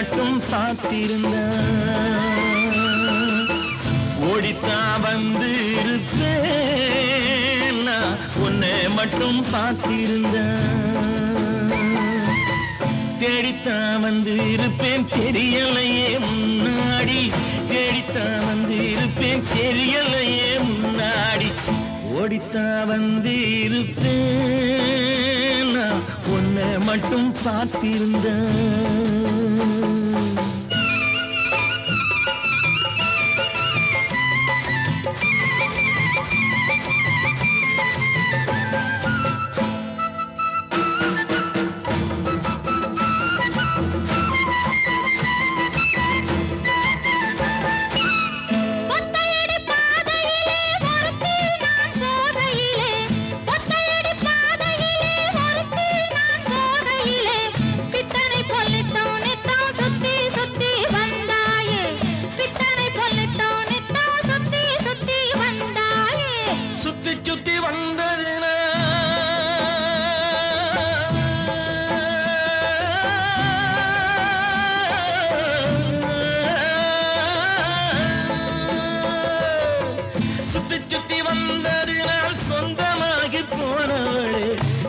மட்டும் பார்த்திருந்த ஓடித்தான் வந்து இருப்பேன் உன்னை மட்டும் பார்த்திருந்த தேடித்தான் வந்து இருப்பேன் தெரியலையே முன்னாடி தேடித்தான் வந்து இருப்பேன் தெரியலையே முன்னாடி ஓடித்தான் வந்து இருப்பேன் உன்னை மட்டும் பார்த்திருந்த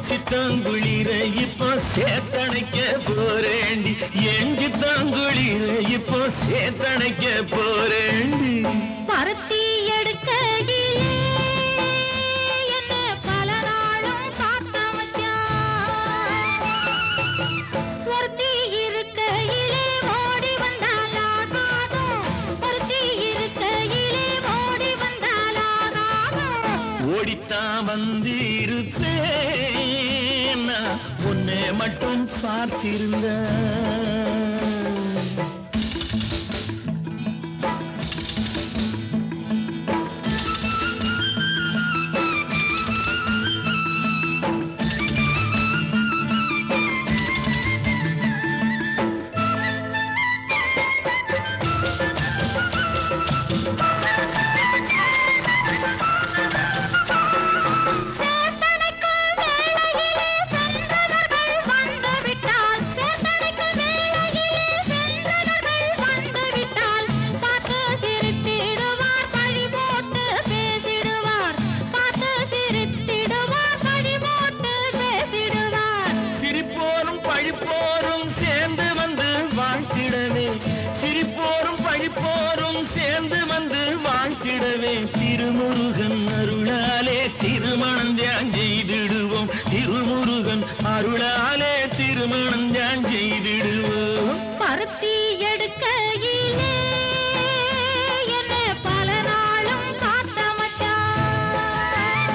சித்தாங்குளிர இப்போ சேத்தணைக்க போறேண்டி எஞ்சி தாங்குளிர இப்போ சேத்தணைக்க போறேண்டி பருத்தி எடுக்கையிலே என்ன பல நாளும் காத்த மச்சான் ஒருத்தி இருக்கையிலே ஓடி வந்தாலாகாதும் ஒருத்தி இருக்கையிலே ஓடி வந்தாலாகாதும் ஓடித்தான் வந்து இருப்பேன் உன்னை மட்டும் பார்த்திருந்த சிரிப்போரும் பழிப்போரும் சேர்ந்து வந்து வாழ்த்திடவே திருமுருகன் அருளாலே திருமணம் தியான் செய்திடுவோம் திருமுருகன் அருளாலே திருமணம் தியான் செய்திடுவோம் பருத்தி எடுக்கையிலே என்ன பல நாளும் காத்த மச்சான்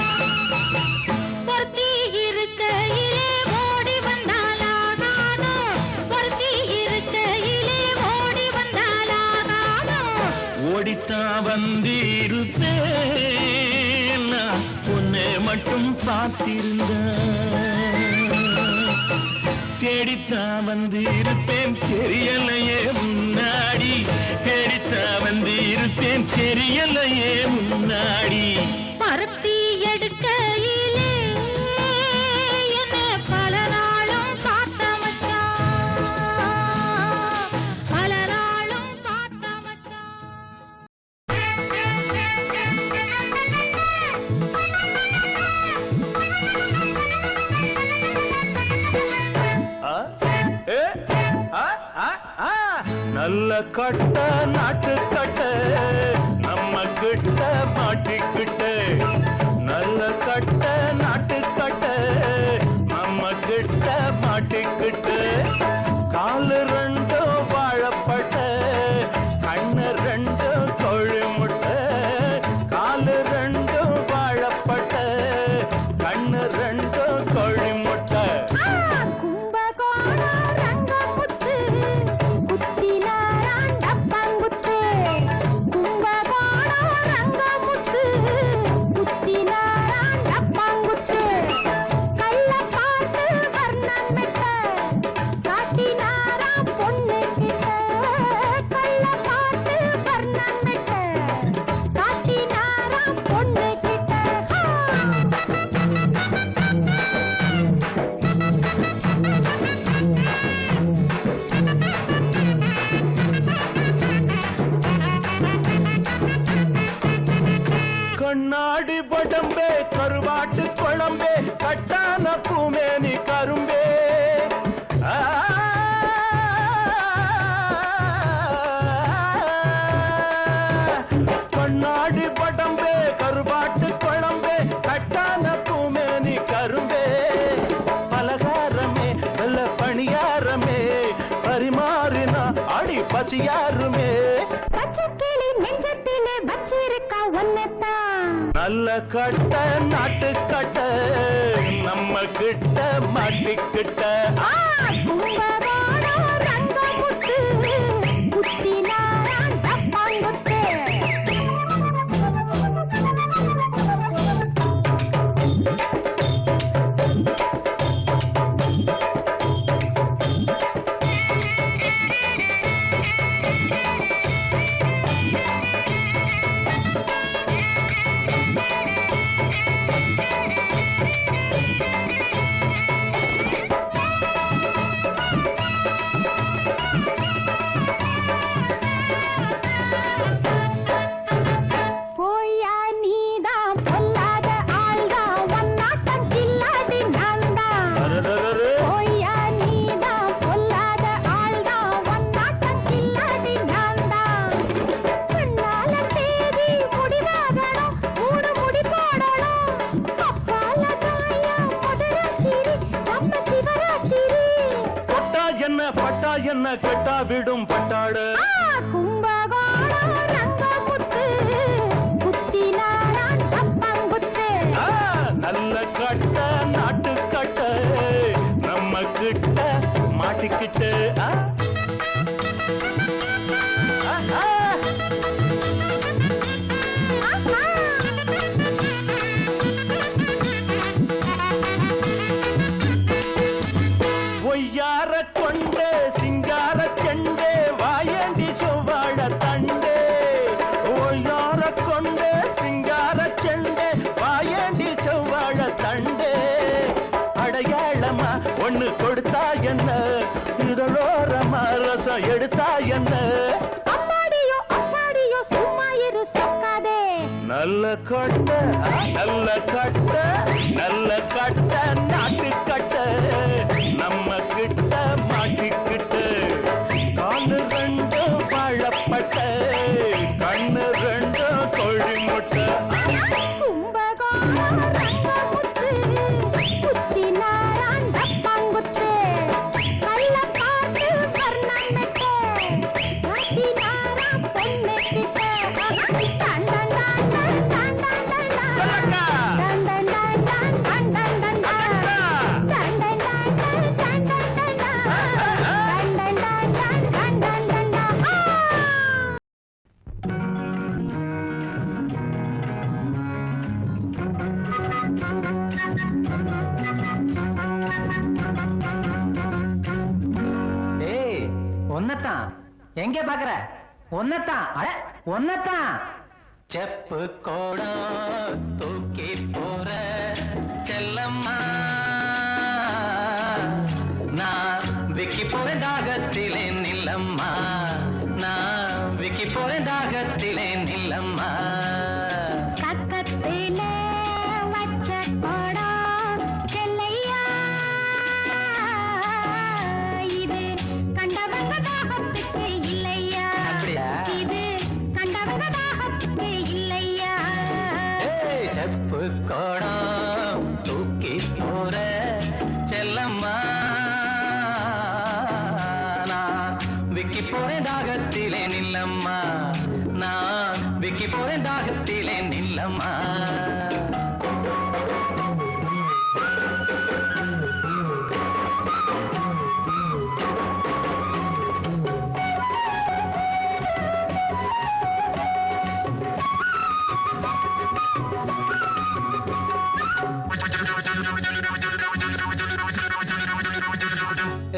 ஒருத்தி இருக்கையிலே ஓடி வந்தாலாகாதோ ஒருத்தி இருக்கையிலே ஓடி வந்தாலாகாதோ ஓடித்தான் வந்து இருப்பேன் உன்னை மட்டும் பார்த்திருந்த தேடித்தான் வந்து இருப்பேன் தெரியலையே முன்னாடி தேடித்தான் வந்து இருப்பேன் தெரியலையே முன்னாடி பருத்தி எடுக்கையிலே என்ன பல நாளும் காத்த மச்சான் பல நாளும் காத்த மச்சான் நல்ல கட்ட நாட்டு கட்ட நம்ம கிட்ட மாட்டிக்கிட்ட நல்ல கட்ட நாட்டு கட்ட நம்ம கிட்ட மாட்டிக்கிட்ட காலு ரெண்டும் வாழப்பட்ட கண்ணு ரெண்டும் கோழி முட்டை காலு ரெண்டும் வாழப்பட்ட கண்ணு ரெண்டும் கோழி முட்டை மாறினா அடி பசி யாருமே பச்சைக்கிளி நெஞ்சத்திலே வச்சிருக்கா ஒன்னத்தான் நல்ல கட்ட நாட்டு கட்ட நம்ம கிட்ட மாட்டிக்கிட்ட கும்பகோணம் ரங்கமுத்து குத்தினாராம் டப்பாங்குத்து போயா நீதான் பொல்லாத ஆள்தான் ஒன்னாட்டம் கில்லாடி நான்தான் போயா நீதான் பொல்லாத ஆள்தான் ஒன்னாட்டம் கில்லாடி நான்தான் கண்ணால தேடி முடிவாகணும் மூடு முடி போடணும் அப்பால தாயா மதுராத்திரி நம்ம சிவராத்திரி தொட்டா என்ன பட்டா என்ன கெட்டா விடும் பட்டாடு கும்பகோணம் ரங்கமுத்து குத்தினாராம் டப்பாங்குத்து நல்ல கட்ட நாட்டு கட்ட நம்ம கிட்ட மாட்டிக்கிட்டு ஒய்யார கொண்டு சிங்கார செண்டே வாயண்டி செவ்வாழ தண்டே ஒய்யார கொண்டு சிங்கார செண்டே வாயண்டி செவ்வாழ தண்டே அடையாளமா ஒண்ணு கொடுத்தா என்ன இதழோரமா ரசம் எடுத்தா என்ன அம்மாடியோ அம்மாடியோ சும்மா இரு சொக்காதே நல்ல கட்ட நல்ல கட்ட நல்ல கட்ட நாட்டு கட்ட நம்ம கிட்ட மாட்டிக்கிட்டு காலு ரெண்டும் வாழப்பட்ட கண்ணு ரெண்டும் கோழி முட்டை கும்பகோணம் ரங்கமுத்து குத்தினாராம் டப்பாங்குத்து கள்ள பாட்டு வர்ணமிட்டு காட்டினாராம் பொண்ணுக்கிட்ட டன் டன் டன் டன் டன் டன் டன் சொல்லக்கா. டன் டன் டன் டன் டன் டன் டன் டன் அக்கா. டன் டன் டன் டன் டன் டன் டன் டன் டன் டன் டன் டன் டன் ஏய் ஒன்னத்தான் எங்க பாக்குற ஒன்னத்தான் அட ஒன்னத்தான் செப்பு கோடம் தூக்கி போற செல்லம்மா நான் விக்கி போற தாகத்திலே நில்லம்மா நான் விக்கி போற தாகத்திலே நில்லம்மா பக்கத்திலே வச்ச கோடம் செல்லையா இது கண்டவங்க தாகத்துக்கு இல்லையா அப்படியா? இது கண்டவங்க தாகத்துக்கு இல்லையா ஏய் செப்பு கோடம் தூக்கி போற செல்லம்மா நான் விக்கி போறேன் தாகத்திலே நில்லம்மா நான் விக்கி போறேன் தாகத்திலே நில்லம்மா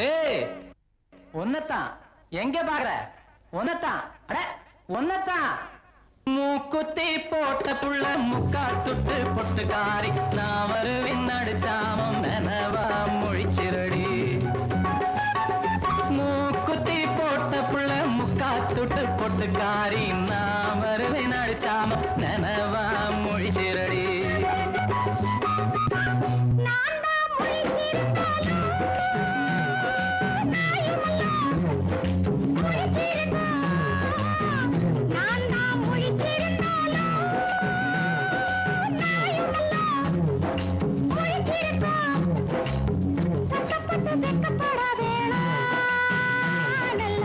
ஏய் ஒன்னத்தான் எங்க பாக்குற ஒன்னத்தான் அட ஒன்னத்தான் மூக்குத்தி போட்ட புள்ள முக்கா துட்டு பொட்டுக்காரி நான் வருவின் நடிச்சாமம் நனவா மொழிச்சிரடி மூக்குத்தி போட்ட புள்ள முக்கா துட்டு பொட்டுக்காரி நான் வருவின் நடிச்சாமம் நனவா மொழிச்சிரடி நான் தான் முழிச்சிருந்தாலும் நான் தான் முழிச்சிருந்தாலும் சட்டப்பட்டு வெக்கப்பட வேணாம் நல்ல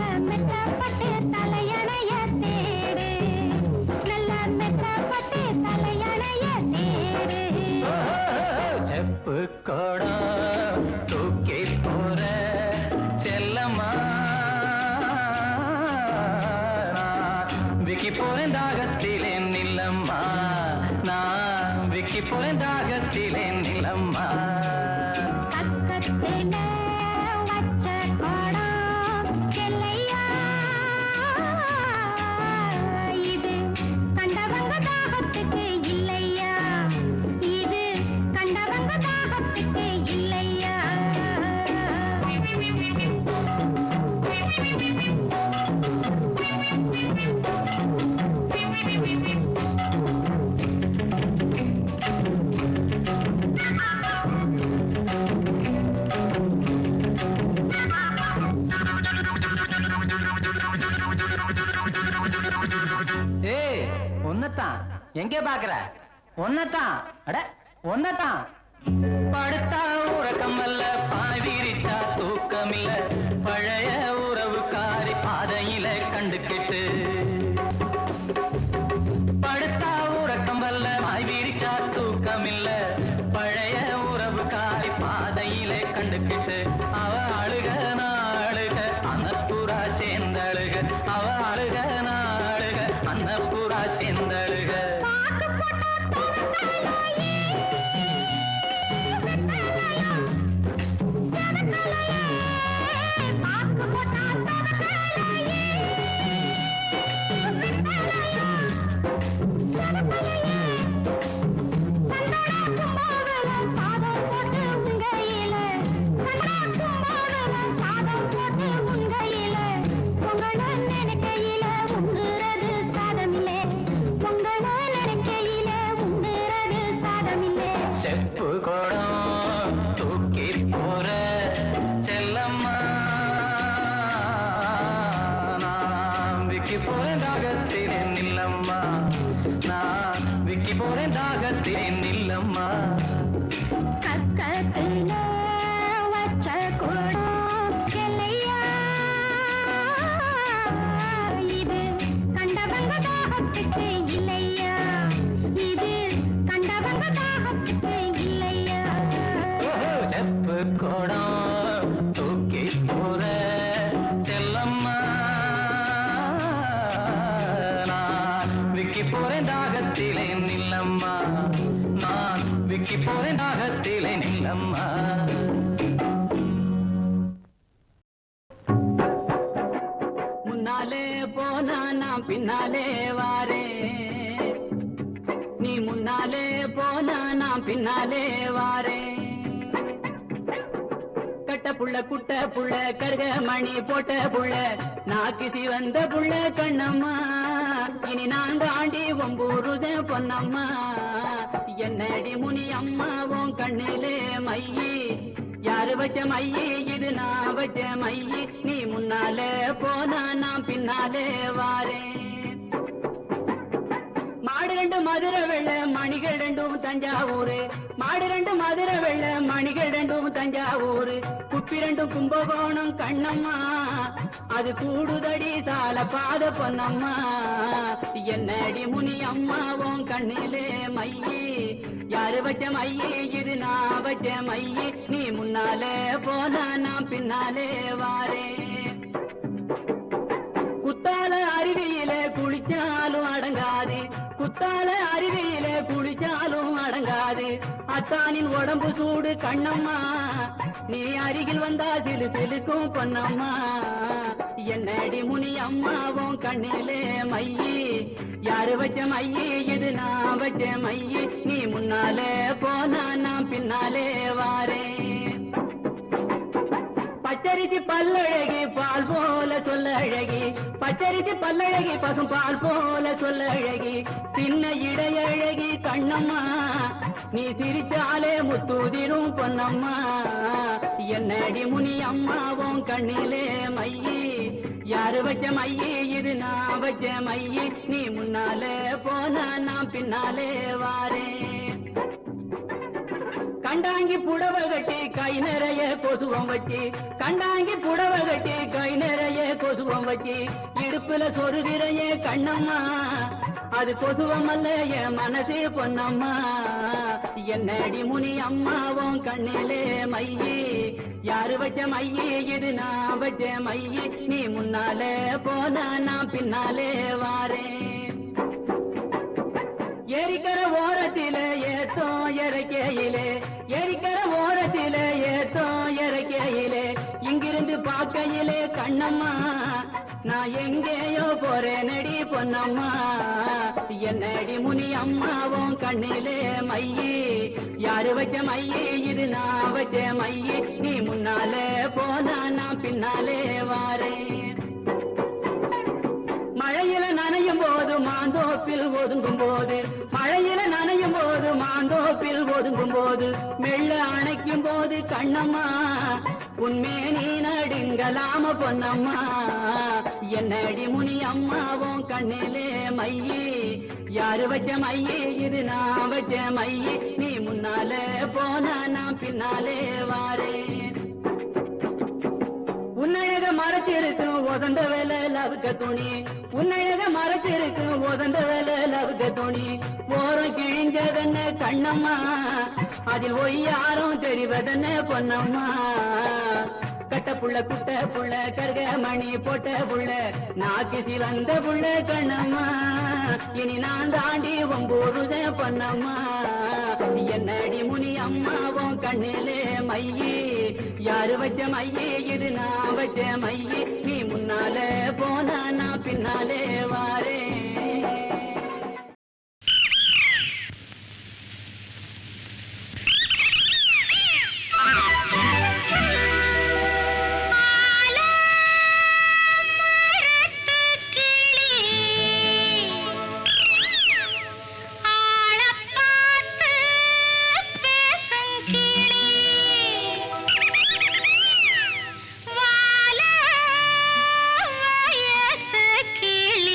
குடம் தூக்கி போற செல்லம்மா விக்கி போறேன் தாகத்திலே நில்லம்மா நான் விக்கி போறேன் தாகத்திலே நில்லம்மா பக்கத்துல வச்ச கோடம் செல்லையா இது கண்டவங்க தாகத்துக்கு இல்லையா இது கண்டவங்க தாகத்துக்கு இல்லையா ஏய் ஒன்னதான் எங்கே பாக்குற ஒன்னதான் அட ஒன்னதான் படுத்தா உறக்கம் அல்ல பாய் விரிச்சா தூக்கம் இல்ல பழைய உறவுக்காரி பாதையில கண்டுக்கிட்டு படுத்தா உறக்கம் அல்ல பாய் விரிச்சா தூக்கம் இல்ல பழைய உறவுக்காரி பாதையில கண்டுக்கிட்டு அவ அழுக நாளுக அன்னப்புறா சேர்ந்தழுக அவ அழுக நாளுக அன்னப்புறா சேர்ந்தழுக செப்பு குடம் தூக்கி போற செல்லம்மா நான் விக்கி போறேன் தாகத்திலே நில்லம்மா நான் விக்கி போறேன் தாகத்திலே நில்லம்மா கக்கத்துல வச்ச கோடம் செல்லையா இது கண்டவங்க தாகத்துக்கு இல்லையா இது கண்டவங்க தாகத்துக்கு இல்லையா செப்பு குடம் தூக்கி போற செல்லம்மா நான் விக்கி போறேன் தாகத்திலே நில்லம்மா நான் விக்கி போறேன் தாகத்திலே நில்லம்மா முன்னாலே போனா நான் பின்னாலே வாரேன் நீ முன்னாலே போனா நான் பின்னாலே வாரேன் கட்ட புள்ள குட்ட புள்ள கருக மணி போட்ட புள்ள நாக்கிசி வந்த புள்ள கண்ணம்மா இனி நான் தாண்டி ஒம்பூருத பொன்னம்மா என்னடி முனி அம்மாவும் கண்ணிலே மையி யாரு வச்ச மையி இது நான் வச்ச மையி நீ முன்னாலே போனா நான் பின்னாலே வாரேன் மாடு ரெண்டு மதுரை வெள்ள மணிகள் ரெண்டும் தஞ்சாவூரு மாடு ரெண்டு மதுரை வெள்ள மணிகள் ரெண்டும் தஞ்சாவூரு குப்பி ரெண்டும் கும்பகோணம் கண்ணம்மா அது கூடுதடி சால பாத பொன்னம்மா என்னடி முனி அம்மாவும் கண்ணிலே மையி யாரு வச்ச மையி இது நான் வச்ச மையி நீ முன்னாலே போனா நான் பின்னாலே வாரேன் குத்தால அருவியில குளிச்சாலும் அடங்காது குத்தால அருவியில குளிச்சாலும் அடங்காது அத்தானின் உடம்பு சூடு கண்ணம்மா நீ அருகில் வந்தா சிலு சிலுக்கும் பொன்னம்மா என்னடி முனி அம்மாவும் கண்ணிலே மையி யாரு வச்ச மையி இது நான் வச்ச மையி நீ முன்னாலே போனா நான் பின்னாலே வாரேன் பச்சரிசி பல்லழகி பால் போல சொல்ல அழகி பச்சரிசி பல்லழகி பசும் பால் போல சொல்ல அழகி சின்ன இடையழகி கண்ணம்மா நீ சிரிச்சாலே முத்துதிரும் பொன்னம்மா என்னடி முனி அம்மாவும் கண்ணிலே மையி யாரு வச்ச மையி இது நான் வச்ச மையி நீ முன்னாலே போனா நான் பின்னாலே வாரேன் கண்டாங்கி புடவ கட்டி கை நிறைய கொசுவம் வச்சு கண்டாங்கி புடவ கட்டி கை நிறைய கொசுவம் வச்சு இடுப்புல சொருகிறைய கண்ணம்மா அது கொசுவமல்ல என் மனசே பொன்னம்மா என்னடி முனி அம்மாவும் கண்ணிலே மையி யாரு வச்ச மையி இது நான் வச்ச மையி நீ முன்னாலே போனா நான் பின்னாலே வாரேன் ஏரிக்கர ஓரத்திலே ஏத்தோ இறக்கையிலே ஏரிக்கர ஓரத்திலே ஏத்தோ இறக்கையிலே இங்கிருந்து பார்க்கையிலே கண்ணம்மா நான் எங்கேயோ போறேனடி பொன்னம்மா என்னடி முனி அம்மாவும் கண்ணிலே மையி யாரு வச்ச மையி இது நான் வச்ச மையி நீ முன்னாலே போனா நான் பின்னாலே வாரேன் மழையில நனையும் போது மாந்தோப்பில் ஒதுங்கும் போது மழையில நனையும் போது மாந்தோப்பில் ஒதுங்கும் போது மெல்ல அணைக்கும் போது கண்ணம்மா உண்மே நீ நடுங்கலாம பொன்னம்மா என்னடி முனி அம்மாவும் கண்ணிலே மையி யாரு வச்ச மையி இது நான் வச்ச மையி நீ முன்னாலே போனா நான் பின்னாலே வாரேன் உன்னழக மறைச்சிருக்கும் உதந்த வேலை லவுக்க துணி உன்னழக மறைச்சிருக்கும் உதந்த வேலை லவுக்க துணி ஓரம் கிழிஞ்சதென்ன கண்ணம்மா அதில் ஒய்யாரும் தெரிவதென்ன பொன்னம்மா கட்ட புள்ள குட்ட புள்ள கருக மணி போட்ட புள்ள நாக்கு சிவந்த புள்ள கண்ணம்மா இனி நான் தாண்டி ஒம்போடுத பொன்னம்மா என்னடி முனி அம்மாவும் கண்ணிலே மையி யாரு வச்ச மையி இது நான் வச்ச மையி நீ முன்னாலே போனா நான் பின்னாலே வாரேன் கிளி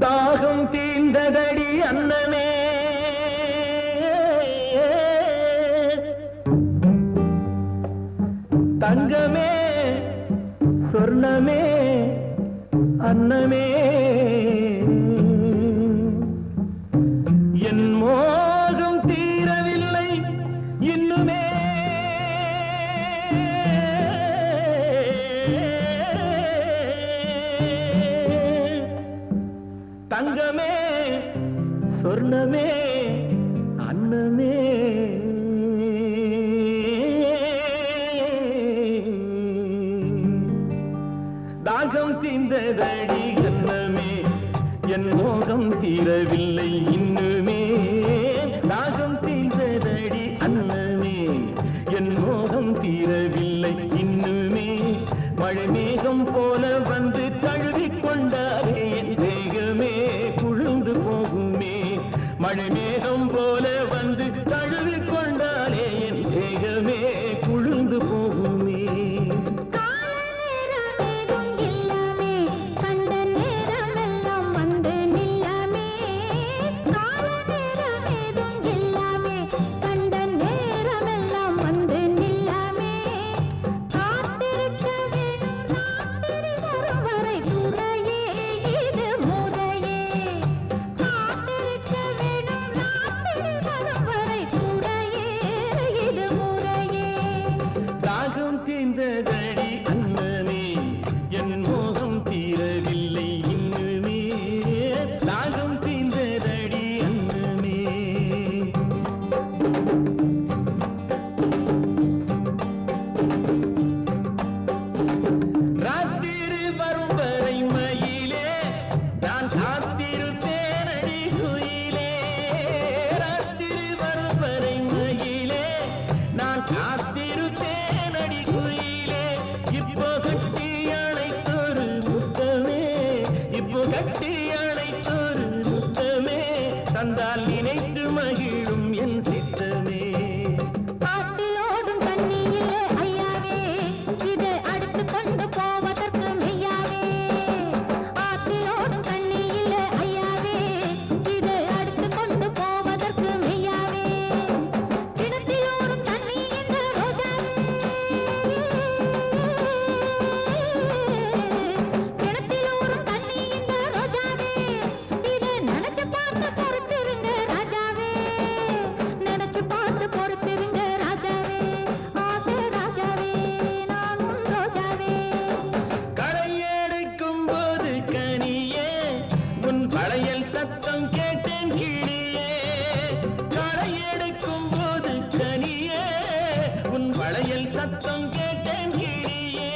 தாகம் தீர்ந்ததடி அன்னமே தங்கமே சொர்ணமே அன்னமே என் மோகம் தீரவில்லை இன்னுமே தங்கமே சொர்ணமே அன்னமே தாகம் தீர்ந்ததடி அன்னமே என் மோகம் தீரவில்லை இன்னுமே தாகம் தீர்ந்ததடி அன்னமே என் மோகம் தீரவில்லை இன்னுமே மழை மேகம் போல வந்து தழுவிக் கொண்டாரே என் தேகமே குழுந்து போகுமே மழை மேகம் போல வந்து தழுவிக் கொண்டாரே என் தேகமே குழுந்து போகுமே தீர்ந்ததடி அன்னமே என் மோகம் தீரவில்லை இன்னுமே தாகம் தீர்ந்ததடி அன்னமே ராத்திரி வரும் வரை மயிலே நான் காத்திருப்பேனடி குயிலே ராத்திரி வரும் வரை மயிலே நான் காத்திருப்பேனடி குயிலே இப்போ கட்டி அணைத்தொரு முத்தமே இப்போ கட்டி அணைத்தொரு முத்தமே தந்தால் நினைத்து மகிழும் என் சித்தமே ஆற்றிலோடும் தண்ணியிலே ஐயாவே இதை அடுத்து கொண்டு போவதற்கு மெய்யாவே ஆற்றிலோடும் தண்ணியிலே ஐயாவே இதை அடுத்து கொண்டு போவதற்கு மெய்யாவே கிணத்திலோடும் தண்ணி இந்த ரோஜாவே கிணத்திலோடும் தண்ணி இந்த ரோஜாவே இதை நினைச்சு பார்த்து பொறுத்திருங்க ராஜாவே நினைச்சு பார்த்து பொறுத்திருங்க ராஜாவே ஆசை ராஜாவே நான் உன் ரோஜாவே களையெடுக்கும் போது கனியே உன் வளையல் சத்தம் கேட்டேன் கிளியே களையெடுக்கும் போது கனியே உன் வளையல் சத்தம் கேட்டேன் கிளியே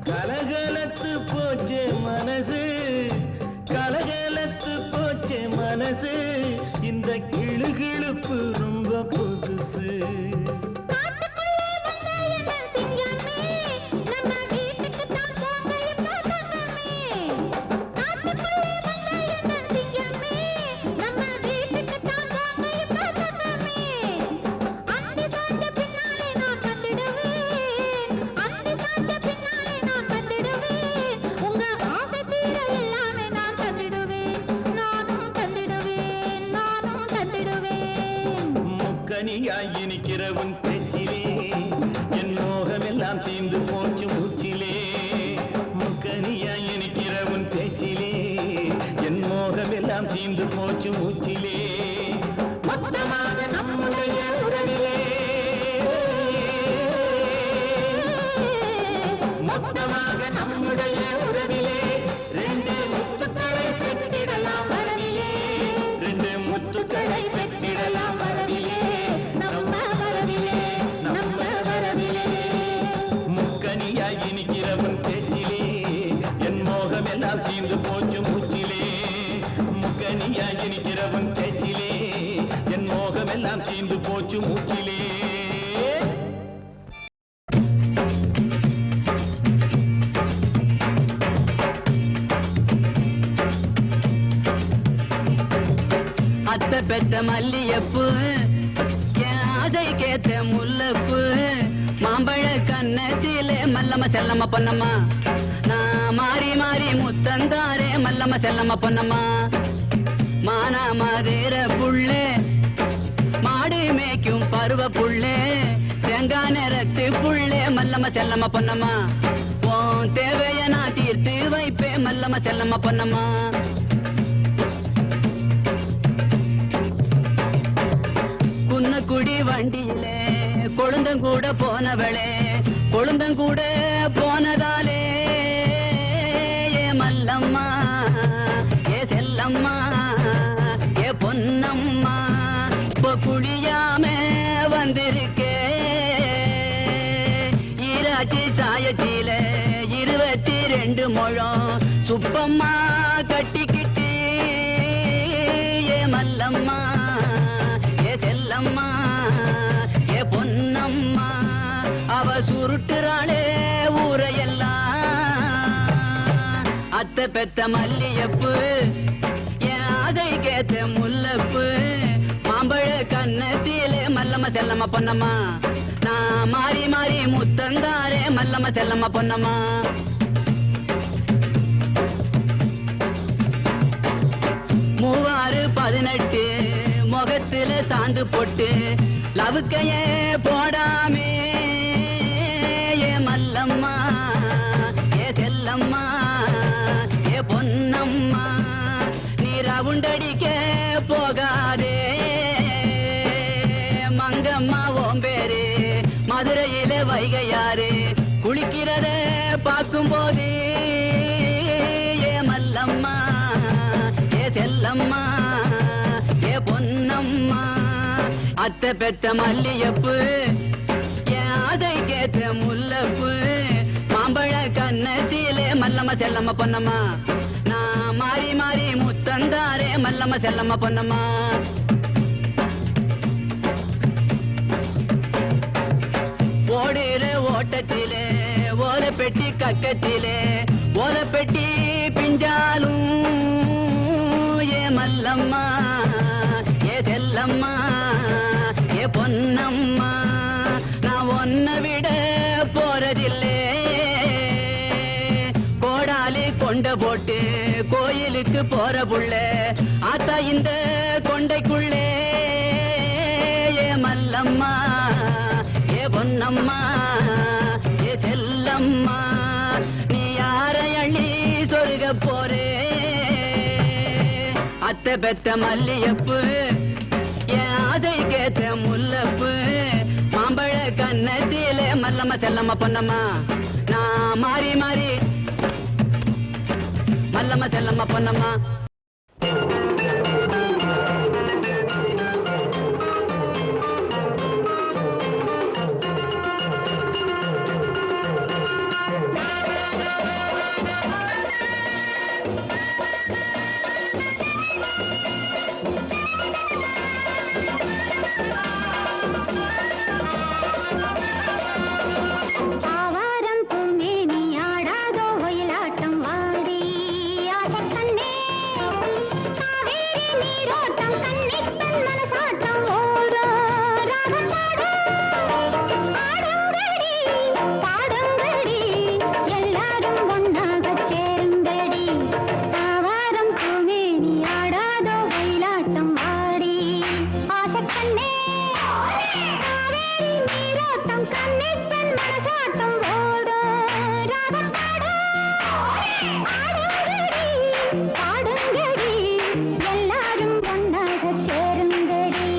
கலகலத்து போச்சே மனசு கலகலத்து போச்சே மனசு இந்த கிளுகிளுப்பு ரொம்ப புதுசு காட்டுக்குள்ளே வந்த என் சிங்கமே நம்ம வீட்டுக்கு தான் போங்க இப்போ சொன்னமே காட்டுக்குள்ளே வந்த என் சிங்கமே நம்ம வீட்டுக்கு தான் போங்க இப்போ சொன்னமே அந்தி சாஞ்ச பின்னாலே நான் வந்துடுவேன் அந்தி சாஞ்ச பின்னாலே நான் வந்துடுவேன் உங்க ஆசை தீர எல்லாமே நான் தந்திடுவேன் நானும் தந்திடுவேன் நானும் தந்திடுவேன் முக்கனியாய் இனிக்கிற உன் பேச்சிலே என் மோகமெல்லாம் தீர்ந்து போச்சு மூச்சிலே முக்கனியாய் இனிக்கிற உன் பேச்சிலே என் மோகமெல்லாம் தீர்ந்து போச்சு மூச்சிலே மொத்தமாக நம்முடைய உறவிலே மொத்தமாக நம்முடைய உறவிலே ரெண்டு முத்துக்களை பெற்றிடலாம் வரவிலே ரெண்டு முத்துக்களை பெற்றிடலாம் வரவிலே நம்ம வரவிலே நம்ம வரவிலே முக்கனியாய் இனிக்கிறவன் பேச்சிலே என் மோகமெல்லாம் தீர்ந்து போச்சு மூச்சிலே முக்கனியாய் இனிக்கிறவன் பேச்சிலே என் மோகமெல்லாம் தீர்ந்து போச்சு மூச்சிலே அத்தை பெத்த மல்லியப்பு என் ஆதை கேத்த முல்லப்பு மாம்பழ கண்ணத்திலே மல்லம்மா செல்லம்மா பொன்னம்மா நான் மாறி மாறி முத்தந்தாரே மல்லம்மா செல்லம்மா பொன்னம்மா மானா மதுர புள்ளே மாடு மேய்க்கும் பருவ புள்ளே தேங்காய் நிறத்து புள்ளே மல்லம்மா செல்லம்மா பொன்னம்மா உன் தேவைய நான் தீர்த்து வைப்பேன் மல்லம்மா செல்லம்மா பொன்னம்மா குன்னக்குடி வண்டியிலே கொழுந்தங்கூட போனவளே கொழுந்தங்கூட போனதாலே ஏ மல்லம்மா ஏ செல்லம்மா ஏ பொன்னம்மா இப்போ குழியாம வந்திருக்கே ஈராட்சி சாயத்தில 22 முழம் சுப்பம்மா கட்டிக்கிட்டு ஏ மல்லம்மா ஏ செல்லம்மா ஏ பொன்னம்மா அவ சுருட்டுறாளே ஊரையெல்லாம் அத்தை பெத்த மல்லியப்பு என் அதை கேத்த முல்லப்பு மாம்பழ கண்ணத்திலே மல்லம்மா செல்லம்மா பொன்னம்மா நான் மாறி மாறி முத்தந்தாரே மல்லம்மா செல்லம்மா பொன்னம்மா மூவாறு 18 முகத்துல சாந்து போட்டு லவுக்கையே போடாமே ஏ மல்லம்மா ஏ செல்லம்மா ஏ பொன்னம்மா நீ ரவுண்டடிக்க போகாதே மங்கம்மா ஓம்பேரு மதுரையில வைகையாறு குளிக்கிறத பார்க்கும் போது ஏ மல்லம்மா ஏ செல்லம்மா ஏ பொன்னம்மா அத்தை பெத்த மல்லியப்பு என் அதை கேத்த முல்லப்பு மாம்பழ கண்ணத்திலே மல்லம்மா செல்லம்மா பொன்னம்மா நான் மாறி மாறி முத்தந்தாரே மல்லம்மா செல்லம்மா பொன்னம்மா ஓடுற ஓட்டத்திலே ஓல பெட்டி கக்கத்திலே ஓல பெட்டி பிஞ்சாலும் ஏ மல்லம்மா ஏ செல்லம்மா ஏ பொன்னம்மா நான் ஒன்ன விட போறதில்லே கோடாலி கொண்ட போட்டு கோயிலுக்கு போற புள்ள ஆத்தா இந்த கொண்டைக்குள்ளே ஏ மல்லம்மா ஏ பொன்னம்மா ஏ செல்லம்மா நீ யாரை அள்ளி சொருக போறே அத்தை பெத்த மல்லியப்பு என் அதை கேத்த முல்லப்பு மாம்பழ கண்ணத்திலே மல்லம்மா செல்லம்மா பொன்னம்மா நான் மாறி மாறி மல்லம்மா செல்லம்மா பொன்னம்மா ஆவாரம் பூமேனி ஆடாதோ ஒயிலாட்டம் வாடி ஆசைக்கண்ணே காவேரி நீரோட்டம் கண்ணித்தன் மனசாட்டம் ஓடோ ராகம் பாடு ஆடுங்கடி பாடுங்கடி எல்லாரும் ஒன்னாகச் சேருங்கடி ஆவாரம் பூமேனி ஆடாதோ ஒயிலாட்டம் வாடி ஆசைக்கண்ணே காவேரி நீரோட்டம் கண்ணித்தன் மனசாட்டம் ஓடோ ராகம் பாடு ஆடுங்கடி பாடுங்கடி எல்லாரும் ஒன்னாகச் சேருங்கடி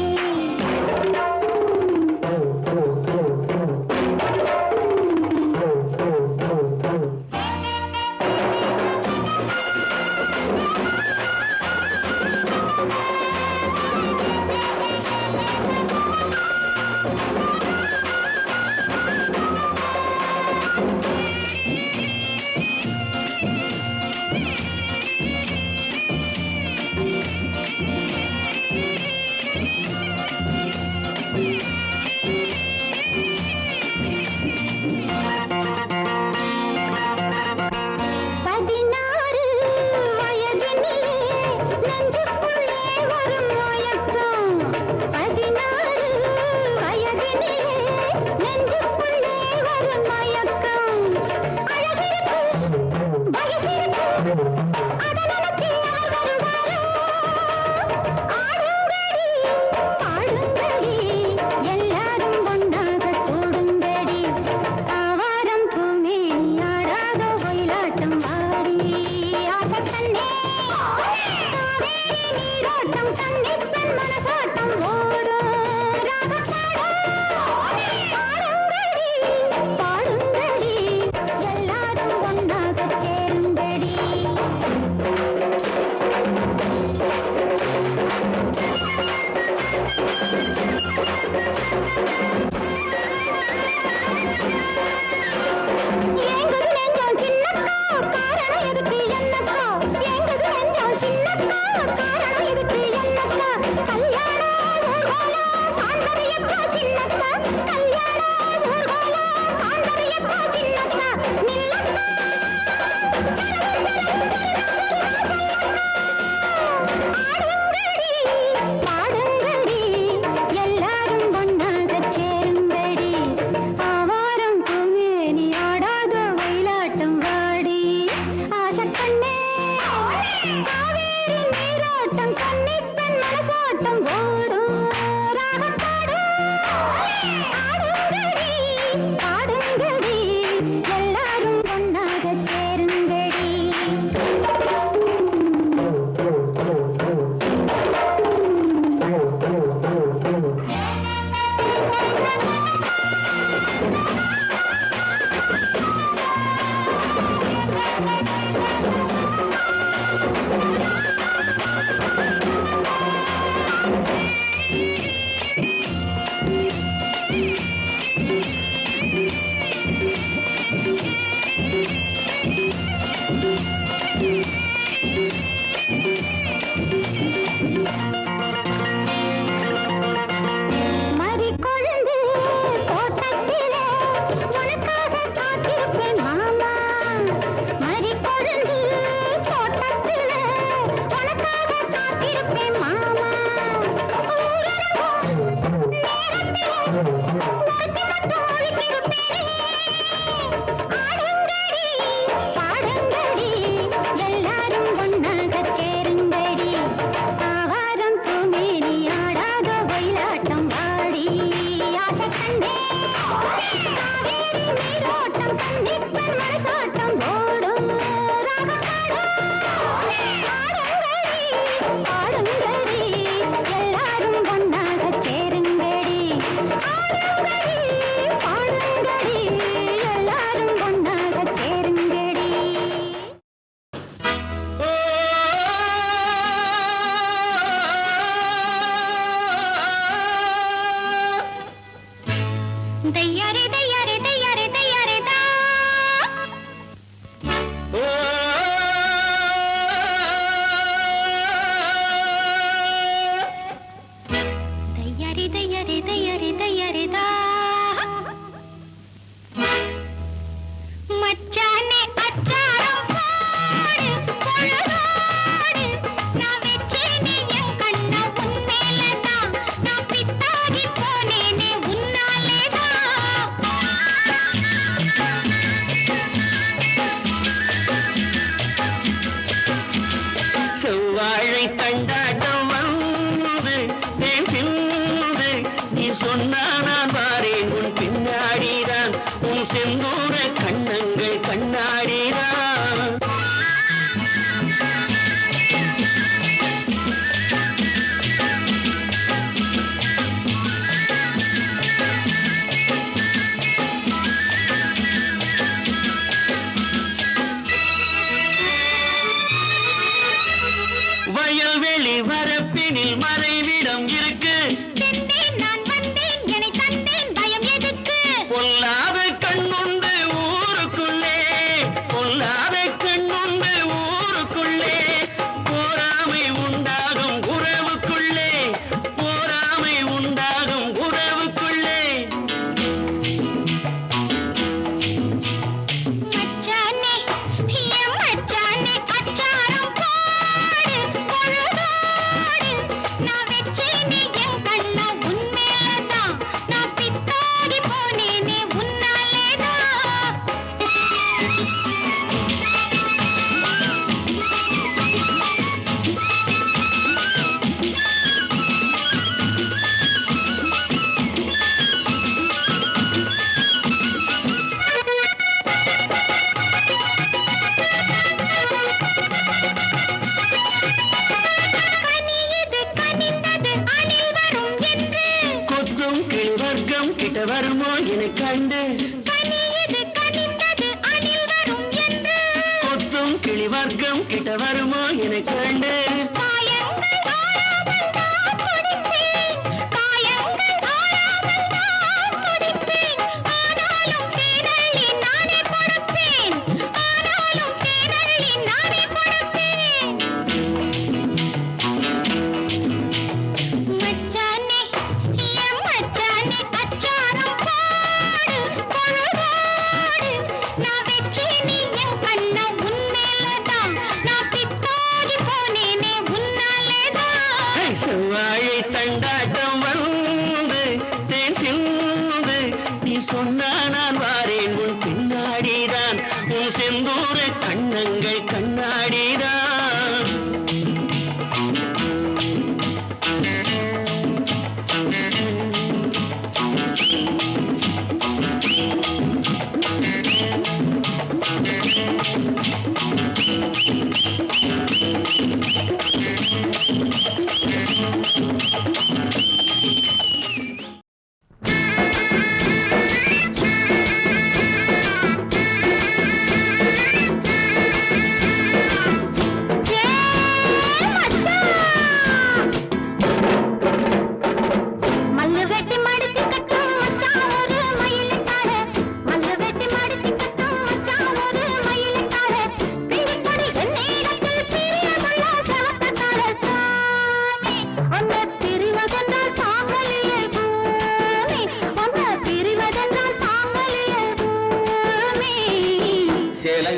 நான் வெச்சேனே என் கண்ண உன்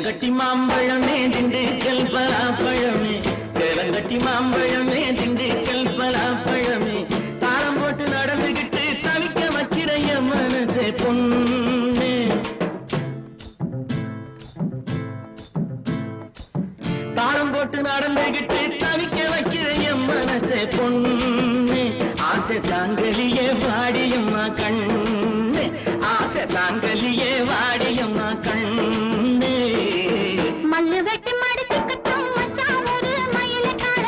சேலங்கட்டி மாம்பழமே திண்டுக்கல் பலாப்பழமே சேலங்கட்டி மாம்பழமே திண்டுக்கல் பலாப்பழமே தாளம் போட்டு நடந்துகிட்டு தவிக்க வைக்கிற என் மனசே பொண்ணு தாளம் போட்டு நடந்துகிட்டு தவிக்க வைக்கிற என் மனசே பொண்ணு ஆசை தாங்கலியே வாடியம்மா கண்ணு ஆசை தாங்கலியே வாடியம்மா கண்ணு மல்லு வெட்டி மடிச்சுக்கட்டும் மச்சான் ஒரு மயிலக்கால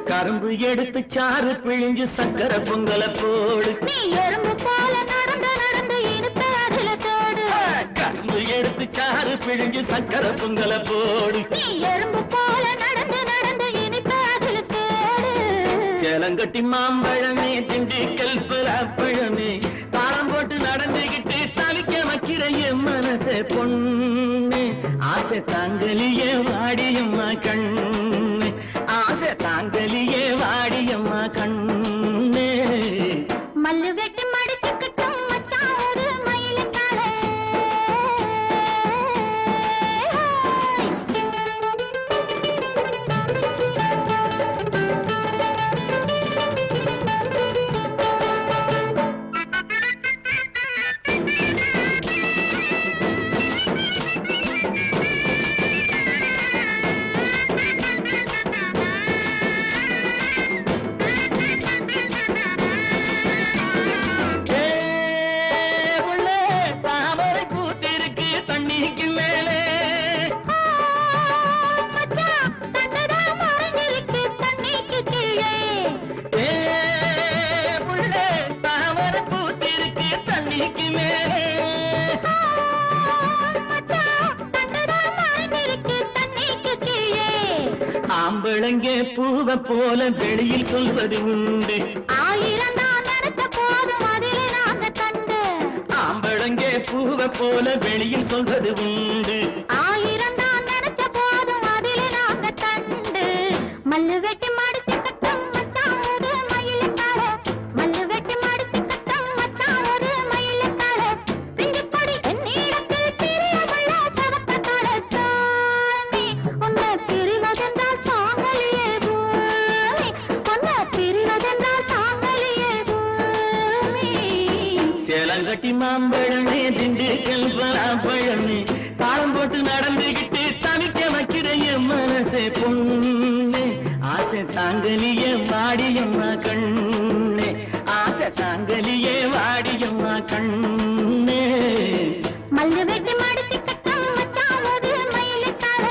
கரும்பு எடுத்து சாறு பிழிஞ்சு சக்கரை பொங்கல போடு நீ எறும்பு போல நடந்து நடந்து இனிப்பு அதுல தோடு கரும்பு எடுத்து சாறு பிழிஞ்சு சக்கரை பொங்கல போடு நீ எறும்பு போல நடந்து நடந்து இனிப்பு அதுல தோடு சேலங்கட்டி மாம்பழமே திண்டுக்கல் பலாப்பழமே தாளம் போட்டு நடந்துகிட்டு தவிக்க வைக்கிற என் மனசே பொண்ணு ஆசை தாங்கலியே வாடியம்மா கண்ணு ஆசை தாங்கலியே வாடியம்மா கண்ணு மல்லு வெட்டி மடிச்சுக்கட்டும் மச்சான் ஒரு மயிலக்கால ஆம்பளங்கே பூவ போல வெளியில் சொல்வது உண்டு ஆயிரம் தான் நடத்த போதும் அதிலே நாங்க கண்டு ஆம்பளங்கே பூவ போல வெளியில் சொல்வது உண்டு ஆயிரம் தான் நடத்த போதும் அதிலே நாங்க கண்டு மல்லு வெட்டி மடிச்சுக்கட்டும் மச்சான் ஒரு மயிலக்கால மல்லு வெட்டி மடிச்சுக்கட்டும் மச்சான் ஒரு மயிலக்கால பிஞ்சு பொடி என்னிடத்தில் பிரியமுள்ள சவக்கத்தால சாமி உன்னை பிரிவதென்றால் சாங்கலியே பூமி உன்னை பிரிவதென்றால் சாங்கலியே பூமி சேலங்கட்டி மாம்பழமே திண்டுக்கல் பலாப்பழமே தாளம் போட்டு நடந்துகிட்டு தவிக்க வைக்கிற என் மனசே பொண்ணு ஆசை தாங்கலியே வாடியம்மா கண்ணு ஆசை தாங்கலியே வாடியம்மா கண்ணு மல்லு வெட்டி மடிச்சுக்கட்டும் மச்சான் ஒரு மயிலக்கால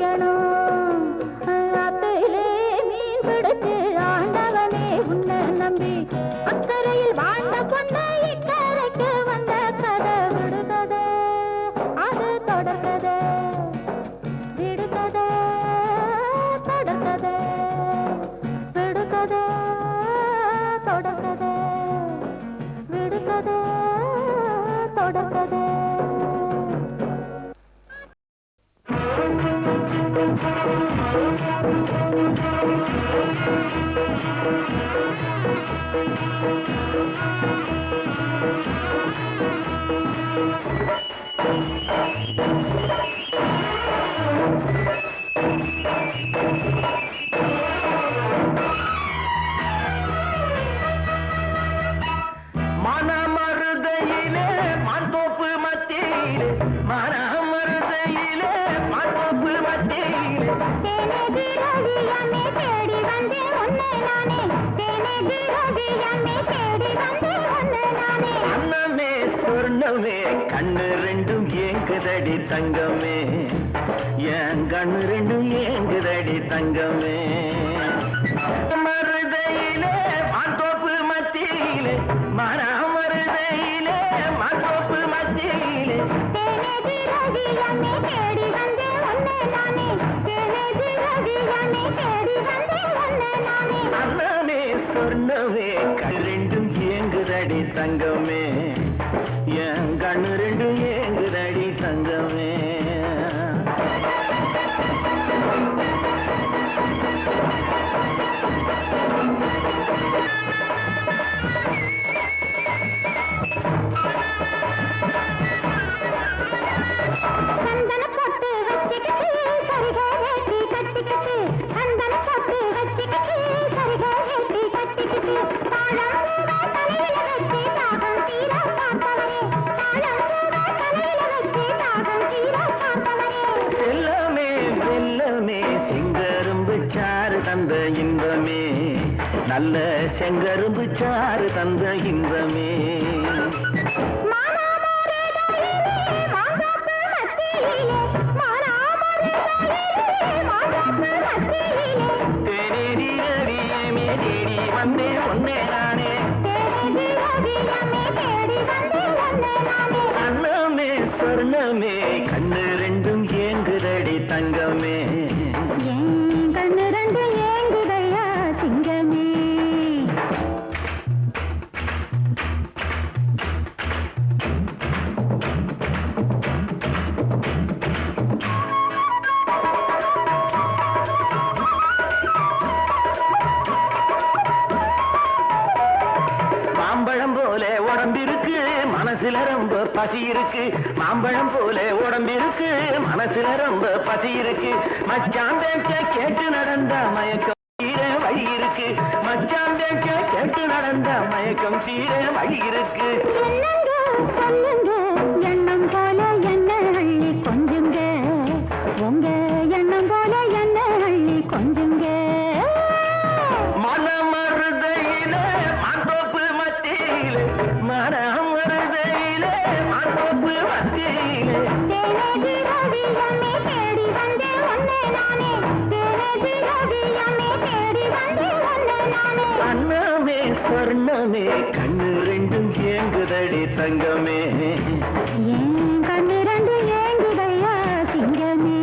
செய்யணும் ஆத்திலே மீன் பிடிச்சு ஆண்டவனே உன்னை நம்பி அக்கறையில் வாழ்ந்த பொண்ணை இக்கரைக்கு வந்த கதை விடுகதை அது தொடர்கதை விடுகதை தொடர்கதை விடுகதை தொடர்கதை விடுகதை தொடர்கதை மனமருதையிலே மாந்தோப்பு மத்தியிலே மனமருதையிலே மாந்தோப்பு மத்தியிலே தேனேதி ரவியம்மே தேடி வந்தே உன்னை நானே தேனேதி ரவியம்மே தேடி வந்தே உன்னை நானே அன்னமே சொர்ணமே கண்ணு ரெண்டும் ஏங்குதடி தங்கமே என் கண்ணு ரெண்டும் ஏங்குதடி தங்கமே மருதையிலே மாந்தோப்பு மத்தியிலே மனமருதையிலே மாந்தோப்பு மத்தியிலே தேனேதி ரவியம்மே தேடி வந்தே உன்னை நானே தேனேதி ரவியம்மே தேடி வந்தே உன்னை நானே அன்னமே சொர்ணமே கண்ணு ரெண்டும் ஏங்குதடி தங்கமே என் கண்ணு ரெண்டும் ஏங்குதடி தங்கமே சந்தன பொட்டு வச்சிக்கிட்டு சரிகை வேட்டி கட்டிக்கிட்டு சந்தன பொட்டு வச்சிக்கிட்டு சரிகை வேட்டி கட்டிக்கிட்டு தாளம் கூட தலையில வச்சு தாகம் தீர பார்த்தவரே தாளம் கூட தலையில வச்சு தாகம் தீர பார்த்தவரே செல்லமே வெல்லமே செங்கரும்பு சாறு தந்த இன்பமே நல்ல செங்கரும்பு சாறு தந்த இன்பமே தேனேடி ரவியமே தேடி வந்தே ஒன்னே நானே அன்னமே சொர்ணமே கண்ணு ரெண்டும் ஏங்குதடி தங்கமே கண்ணு ரெண்டு ஏங்குதையா சிங்கமே மாம்பழம் போல உடம்பிருக்கு மனசுல ரொம்ப பசி இருக்கு மாம்பழம் போல உடம்பிருக்கு மனசுல ரொம்ப பசி இருக்கு மச்சான் பேச்ச கேட்டு நடந்த மயக்கம் தீர வழி இருக்கு மச்சான் பேச்ச கேட்டு நடந்த மயக்கம் தீர வழி இருக்கு சொல்லுங்க எண்ணம் போல என்ன அள்ளி கொஞ்சுங்க உங்க எண்ணம் போல என்ன அள்ளி கொஞ்சுங்க மனமருதையிலே மாந்தோப்பு மத்தியிலே மனமருதையிலே மாந்தோப்பு மத்தியிலே தேனேதி ரவியம்மே தேடி வந்தே உன்னை நானே தேனேதி ரவியம்மே தேடி வந்தே உன்னை நானே அன்னமே சொர்ணமே கண்ணு ரெண்டும் ஏங்குதடி தங்கமே ஏன் கண்ணு ரெண்டு ஏங்குதையா சிங்கமே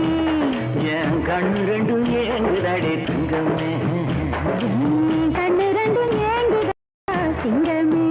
என் கண்ணு ரெண்டும் ஏங்குதடி தங்கமே ஏன் கண்ணு ரெண்டு ஏங்குதையா சிங்கமே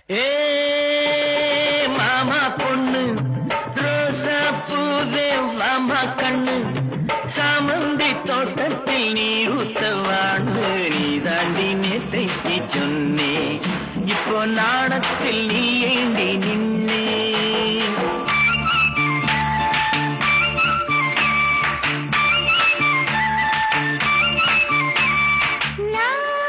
ஏ மாமா பொண்ணு ரோசா பூவே மாமா கண்ணு சாமந்தி தோட்டத்தில் நீர் ஊத்தவான்னு நீ தாண்டி நேத்தைக்கு சொன்னே இப்போ நாடத்தில் நீ ஏண்டி நின்னே நான்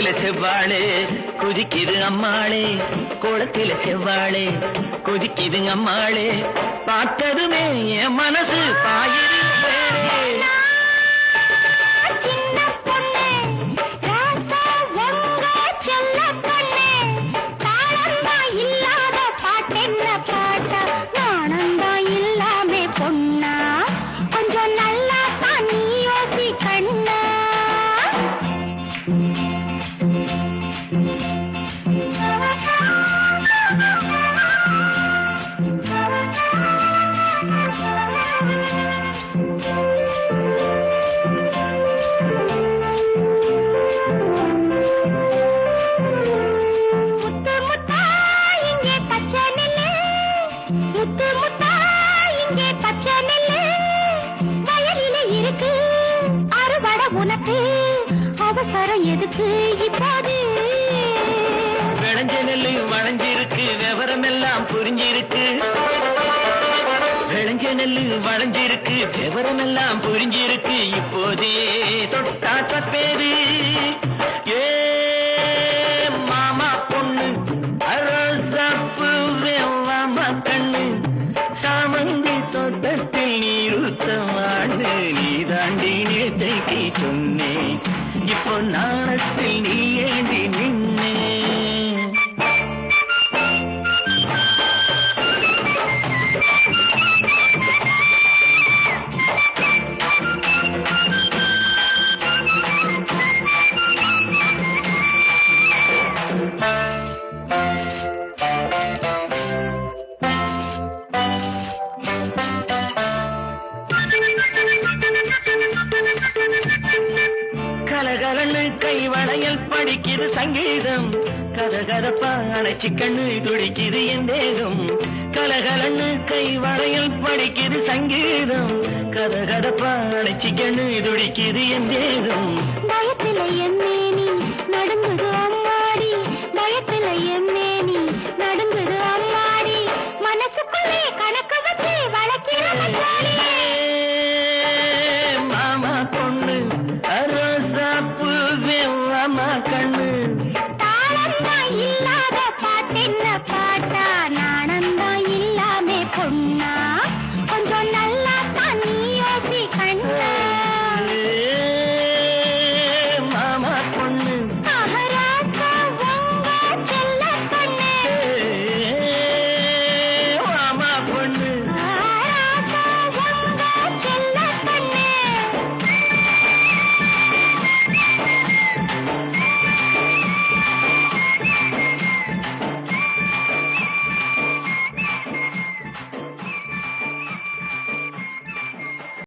கோலத்தில செவ்வாழே குதிக்குது அம்மாளே, கோலத்தில செவ்வாழே குதிக்குது அம்மாளே, பார்த்ததுமே என் மனசு பாயுது வேறே. சின்ன பொண்ணு ராசா உங்க செல்ல பொண்ணு, தாளந்தா இல்லாத பாட்டென்ன பாட்டா, நாணந்தா இல்லாமே பொண்ணா, கொஞ்சம் நல்லா தான் நீ யோசி கண்ணா. முத்து முத்தா இங்கே பச்சை நெல்லு, முத்து முத்தா இங்கே பச்சை நெல்லு, வயலிலே இருக்கு அறுவடை உனக்கு, அவசரம் எதுக்கு இப்போது? விளைஞ்ச நெல்லு வளைஞ்சிருக்கு, விவரம் எல்லாம் புரிஞ்சிருக்கு. விளைஞ்ச நெல்லு வளைஞ்சிருக்கு, விவரம் எல்லாம் புரிஞ்சிருக்கு. இப்போதே தொட்டாட்ட பேரு ஏ மாமா பொண்ணு, அரோசாப்பு மாமா கண்ணு, சாமந்தி தோட்டத்தில் நீருத்தமாடு, நீ தாண்டி நேற்றைக்கு சொன்னேன், இப்போ நாணத்தில் நீ ஏண்டி நின்னே. கலகலன்னு கை வளையல் படிக்குது சங்கீதம், கதகதப்பா அணைச்சி கண்ணு துடிக்குது என் தேகம். கலகலன்னு கை வளையல் படிக்குது சங்கீதம், கதகதப்பா அணைச்சி கண்ணு துடிக்குது என் தேகம். பயத்தில எம்மேனி நடுங்குது அம்மாடி, பயத்தில எம்மேனி நடுங்குது அம்மாடி, மனசுக்குள்ளே கணக்கு வச்சு வளர்க்கிற மச்சாடி. மாமா பொண்ணு அரோசாப்பு மாமா கண்ணு,